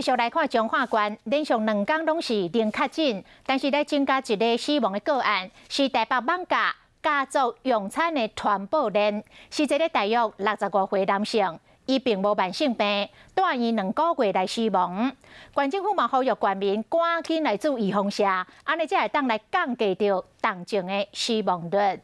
继续来看彰化县，连续2天拢是零确诊，但是咧增加一个死亡的个案，是台北网咖家族用餐的传播链，是一个大约65岁男性，伊并无慢性病，住院2个月来死亡。县政府嘛呼吁县民赶紧来做预防针，安尼才会当来降低到当前的死亡率。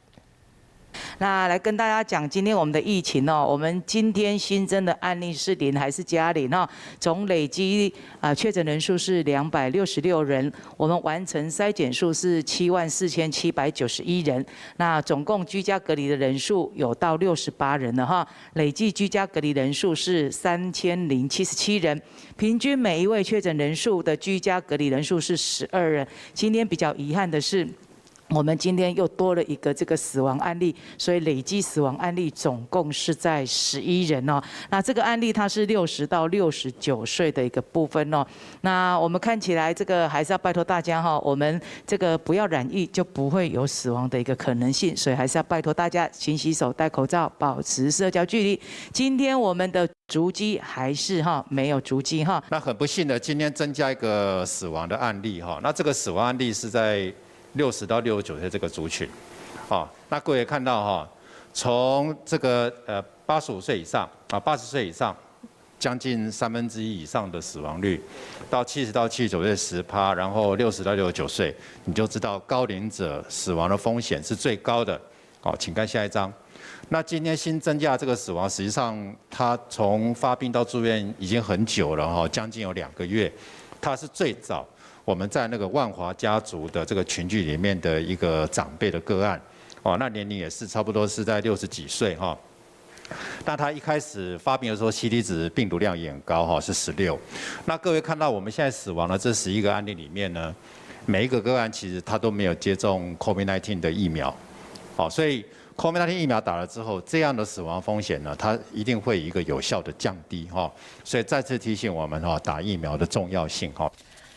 那来跟大家讲，今天我们的疫情哦，我们今天新增的案例是0还是加0哈？总累积确诊人数是266人，我们完成筛检数是74791人，那总共居家隔离的人数有到68人了哈，累计居家隔离人数是3077人，平均每一位确诊人数的居家隔离人数是12人。今天比较遗憾的是。 我们今天又多了一个这个死亡案例，所以累计死亡案例总共是在11人哦。那这个案例它是60到69岁的一个部分哦。那我们看起来这个还是要拜托大家哈，我们这个不要染疫就不会有死亡的一个可能性，所以还是要拜托大家勤洗手、戴口罩、保持社交距离。今天我们的足迹还是没有足迹哈。那很不幸的，今天增加一个死亡的案例哈。那这个死亡案例是在 60到69岁这个族群，那各位看到哈，从这个85岁以上80岁以上，将近1/3以上的死亡率，到70到79岁10%，然后60到69岁，你就知道高龄者死亡的风险是最高的。请看下一张。那今天新增加这个死亡，实际上他从发病到住院已经很久了哈，将近有2个月，他是最早 我们在那个万华家族的这个群聚里面的一个长辈的个案，那年龄也是差不多是在60几岁哈。那他一开始发病的时候，CT 值病毒量也很高哈，是16。那各位看到我们现在死亡的这11个案例里面呢，每一个个案其实他都没有接种 COVID-19 的疫苗，所以 COVID-19 疫苗打了之后，这样的死亡风险呢，它一定会一个有效的降低哈。所以再次提醒我们打疫苗的重要性哈。